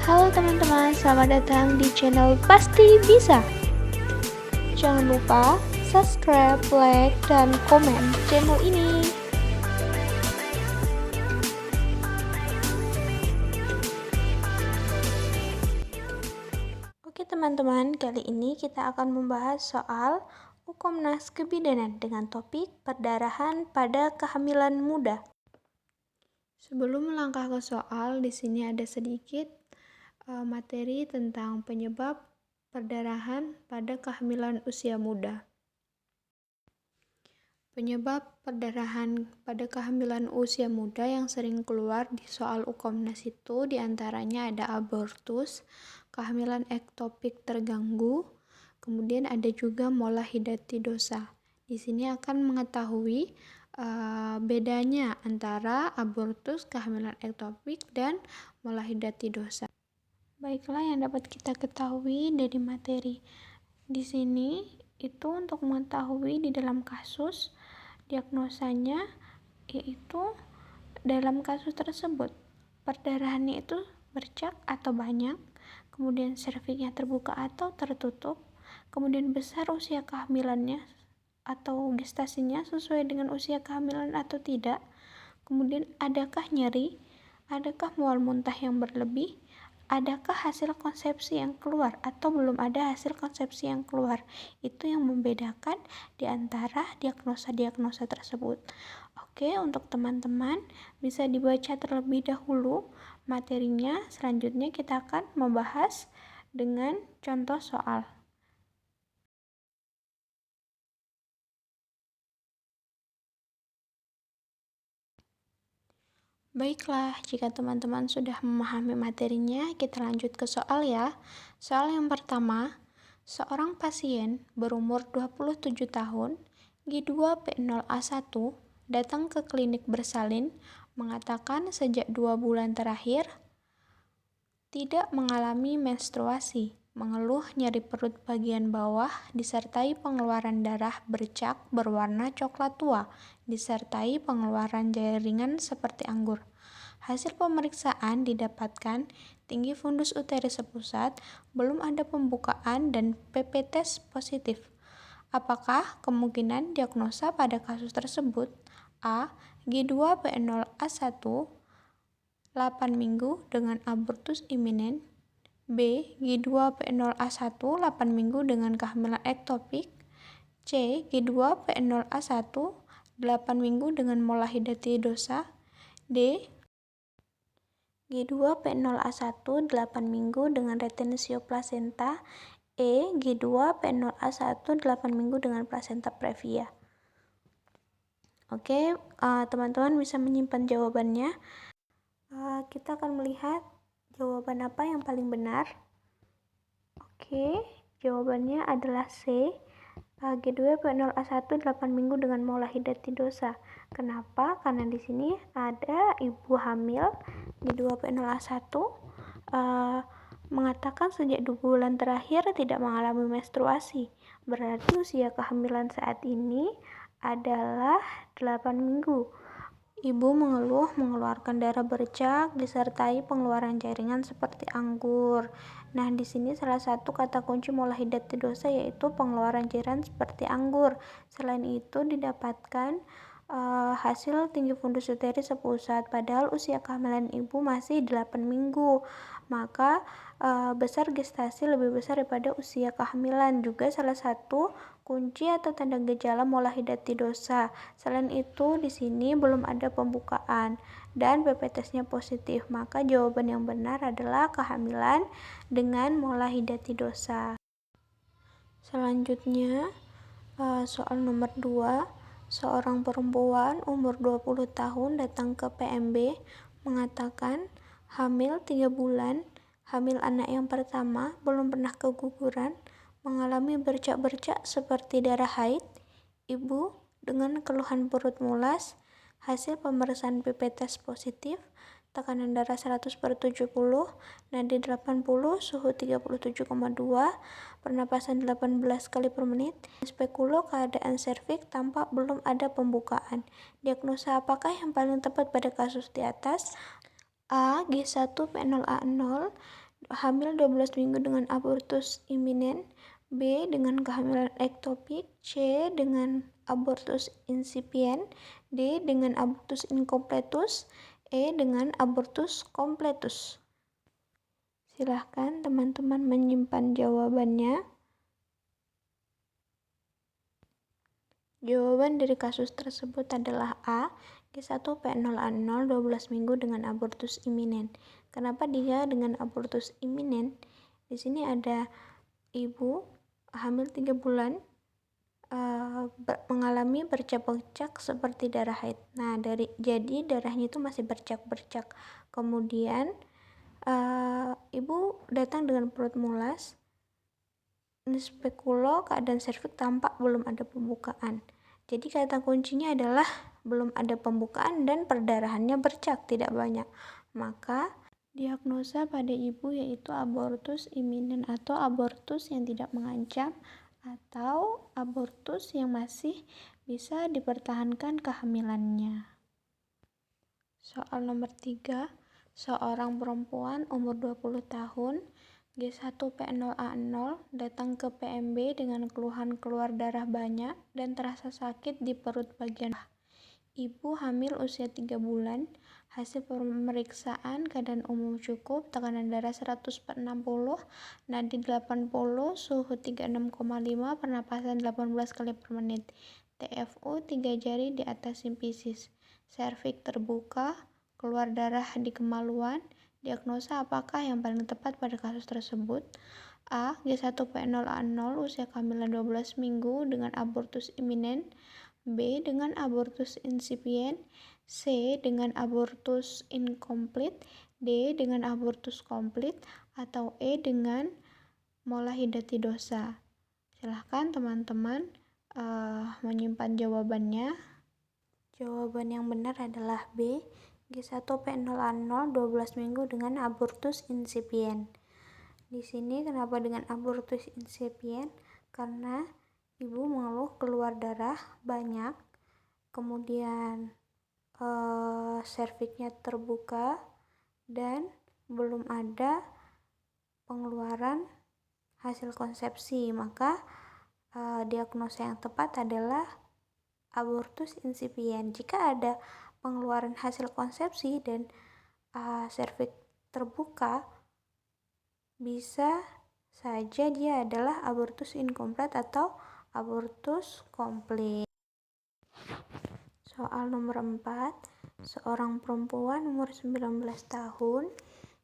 Halo teman-teman, selamat datang di channel Pasti Bisa. Jangan lupa subscribe, like, dan komen channel ini. Oke teman-teman, kali ini kita akan membahas soal Ukomnas Kebidanan dengan topik perdarahan pada kehamilan muda. Sebelum melangkah ke soal, di sini ada sedikit materi tentang penyebab perdarahan pada kehamilan usia muda. Penyebab perdarahan pada kehamilan usia muda yang sering keluar di soal Ukomnas itu diantaranya ada abortus, kehamilan ektopik terganggu, kemudian ada juga molahidatidosa. Di sini akan mengetahui bedanya antara abortus, kehamilan ektopik, dan molahidatidosa. Baiklah, yang dapat kita ketahui dari materi di sini itu untuk mengetahui di dalam kasus diagnosanya, yaitu dalam kasus tersebut perdarahannya itu bercak atau banyak, kemudian serviknya terbuka atau tertutup, kemudian besar usia kehamilannya atau gestasinya sesuai dengan usia kehamilan atau tidak, kemudian adakah nyeri, adakah mual muntah yang berlebih, adakah hasil konsepsi yang keluar atau belum ada hasil konsepsi yang keluar. Itu yang membedakan di antara diagnosa-diagnosa tersebut. Oke, untuk teman-teman bisa dibaca terlebih dahulu materinya. Selanjutnya kita akan membahas dengan contoh soal. Baiklah, jika teman-teman sudah memahami materinya, kita lanjut ke soal ya. Soal yang pertama, seorang pasien berumur 27 tahun, G2P0A1, datang ke klinik bersalin, mengatakan sejak 2 bulan terakhir tidak mengalami menstruasi, mengeluh nyeri perut bagian bawah, disertai pengeluaran darah bercak berwarna coklat tua, disertai pengeluaran jaringan seperti anggur. Hasil pemeriksaan didapatkan tinggi fundus uterus sepusat, belum ada pembukaan, dan PP test positif. Apakah kemungkinan diagnosa pada kasus tersebut? A. G2P0A1 8 minggu dengan abortus iminen. B. G2P0A1 8 minggu dengan kehamilan ektopik. C. G2P0A1 8 minggu dengan molahidatidosa. D. G2P0A1 8 minggu dengan retensio plasenta. E. G2P0A1 8 minggu dengan plasenta previa. Oke, teman-teman bisa menyimpan jawabannya. Kita akan melihat jawaban apa yang paling benar. Oke, jawabannya adalah C. G2P0A1 8 minggu dengan molahidatidosa. Kenapa? Karena di sini ada ibu hamil G2P0A1 mengatakan sejak 2 bulan terakhir tidak mengalami menstruasi. Berarti usia kehamilan saat ini adalah 8 minggu. Ibu mengeluh mengeluarkan darah bercak disertai pengeluaran jaringan seperti anggur. Nah, di sini salah satu kata kunci molahidatidosa yaitu pengeluaran cairan seperti anggur. Selain itu didapatkan hasil tinggi fundus uterus sepusat, padahal usia kehamilan ibu masih 8 minggu. Maka besar gestasi lebih besar daripada usia kehamilan, juga salah satu kunci atau tanda gejala molahidatidosa. Selain itu di sini belum ada pembukaan dan PP testnya positif, maka jawaban yang benar adalah kehamilan dengan molahidatidosa. Selanjutnya soal nomor 2, seorang perempuan umur 20 tahun datang ke PMB mengatakan hamil 3 bulan, hamil anak yang pertama, belum pernah keguguran, mengalami bercak-bercak seperti darah haid. Ibu dengan keluhan perut mulas, hasil pemeriksaan PP test positif, tekanan darah 100/70, nadi 80, suhu 37,2, pernapasan 18 kali per menit. Spekulo keadaan serviks tampak belum ada pembukaan. Diagnosa apakah yang paling tepat pada kasus di atas? A. G1P0A0 hamil 12 minggu dengan abortus iminen, B. dengan kehamilan ektopik, C. dengan abortus insipien, D. dengan abortus incompletus, E. dengan abortus completus. Silahkan teman-teman menyimpan jawabannya. Jawaban dari kasus tersebut adalah A. G1P0A0 12 minggu dengan abortus iminen. Kenapa dia dengan abortus iminen? Di sini ada ibu hamil 3 bulan mengalami bercak-bercak seperti darah haid. Nah, jadi darahnya itu masih bercak-bercak. Kemudian ibu datang dengan perut mulas, spekulo, keadaan serviks tampak belum ada pembukaan. Jadi kata kuncinya adalah belum ada pembukaan dan perdarahannya bercak, tidak banyak. Maka diagnosa pada ibu yaitu abortus iminen atau abortus yang tidak mengancam atau abortus yang masih bisa dipertahankan kehamilannya. Soal nomor 3, seorang perempuan umur 20 tahun G1P0A0 datang ke PMB dengan keluhan keluar darah banyak dan terasa sakit di perut bagian bawah. Ibu hamil usia 3 bulan, hasil pemeriksaan keadaan umum cukup, tekanan darah 100/60, nadi 80, suhu 36,5, pernapasan 18 kali per menit. TFU 3 jari di atas simpisis, serviks terbuka, keluar darah di kemaluan. Diagnosa apakah yang paling tepat pada kasus tersebut? A. G1P0A0 usia kehamilan 12 minggu dengan abortus iminen, B. dengan abortus insipien, C. dengan abortus incomplete, D. dengan abortus komplit, atau E. dengan molahidatidosa. Silahkan teman-teman menyimpan jawabannya. Jawaban yang benar adalah B. G1P0A0 12 minggu dengan abortus insipien. Di sini kenapa dengan abortus insipien? Karena ibu mengeluh keluar darah banyak, kemudian serviksnya terbuka dan belum ada pengeluaran hasil konsepsi, maka diagnosa yang tepat adalah abortus insipien. Jika ada pengeluaran hasil konsepsi dan serviks terbuka, bisa saja dia adalah abortus incomplete atau abortus komplit. Soal nomor 4, seorang perempuan umur 19 tahun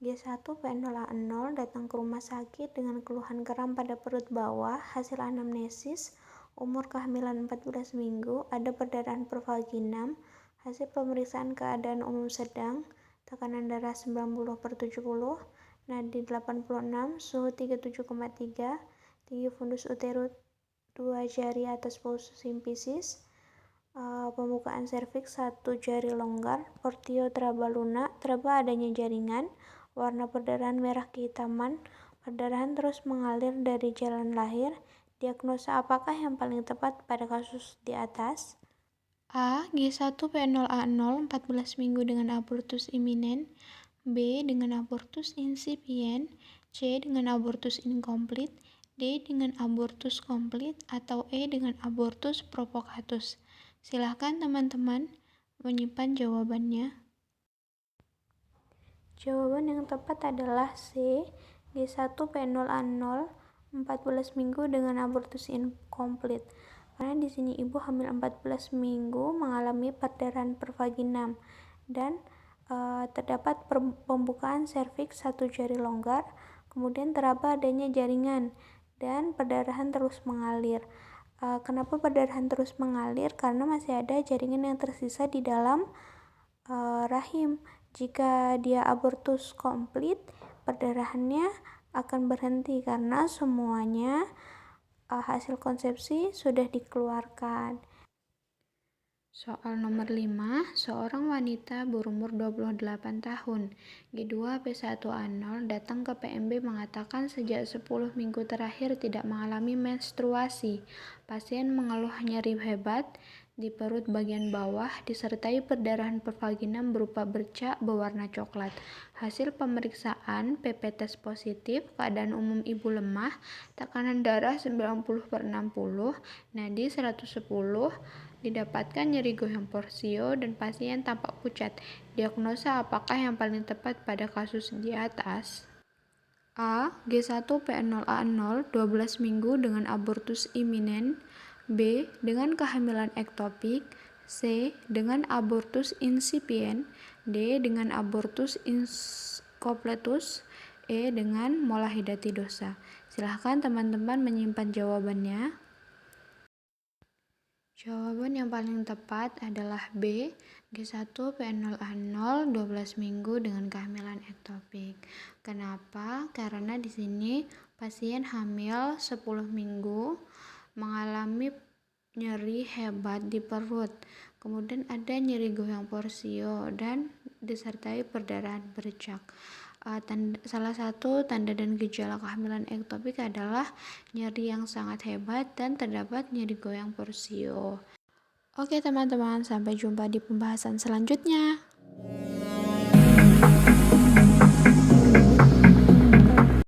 G1P0A0 datang ke rumah sakit dengan keluhan kram pada perut bawah, hasil anamnesis, umur kehamilan 14 minggu, ada perdarahan per vaginam, hasil pemeriksaan keadaan umum sedang, tekanan darah 90/70, nadi 86, suhu 37,3, tinggi fundus uterus 2 jari atas pulsus simpisis, pembukaan serviks 1 jari longgar, portio traba luna, traba adanya jaringan, warna perdarahan merah kehitaman, perdarahan terus mengalir dari jalan lahir. Diagnosa apakah yang paling tepat pada kasus di atas? A. G1P0A0 14 minggu dengan abortus iminen, B. dengan abortus insipien, C. dengan abortus incomplete, D. dengan abortus komplit, atau E. dengan abortus provocatus. Silahkan teman-teman menyimpan jawabannya. Jawaban yang tepat adalah C. G1P0A0 14 minggu dengan abortus incomplete. Karena di sini ibu hamil 14 minggu mengalami perdarahan per vaginam dan terdapat pembukaan serviks 1 jari longgar, kemudian teraba adanya jaringan dan perdarahan terus mengalir. Kenapa perdarahan terus mengalir? Karena masih ada jaringan yang tersisa di dalam rahim. Jika dia abortus komplit, perdarahannya akan berhenti karena semuanya hasil konsepsi sudah dikeluarkan. Soal nomor 5, seorang wanita berumur 28 tahun, G2P1A0 datang ke PMB mengatakan sejak 10 minggu terakhir tidak mengalami menstruasi. Pasien mengeluh nyeri hebat di perut bagian bawah, disertai perdarahan pervaginam berupa bercak berwarna coklat. Hasil pemeriksaan PP tes positif, keadaan umum ibu lemah, tekanan darah 90/60, nadi 110, didapatkan nyeri goyang porsio dan pasien tampak pucat. Diagnosa apakah yang paling tepat pada kasus di atas? A. G1P0A0 12 minggu dengan abortus iminen. B. Dengan kehamilan ektopik. C. Dengan abortus insipien. D. Dengan abortus incompletus. E. Dengan molahidatidosa. Silahkan teman-teman menyimpan jawabannya. Jawaban yang paling tepat adalah B. G1P0A0 12 minggu dengan kehamilan ektopik. Kenapa? Karena di sini pasien hamil 10 minggu mengalami nyeri hebat di perut. Kemudian ada nyeri goyang porsio dan disertai perdarahan bercak. Salah satu tanda dan gejala kehamilan ektopik adalah nyeri yang sangat hebat dan terdapat nyeri goyang porsio. Oke teman-teman, sampai jumpa di pembahasan selanjutnya.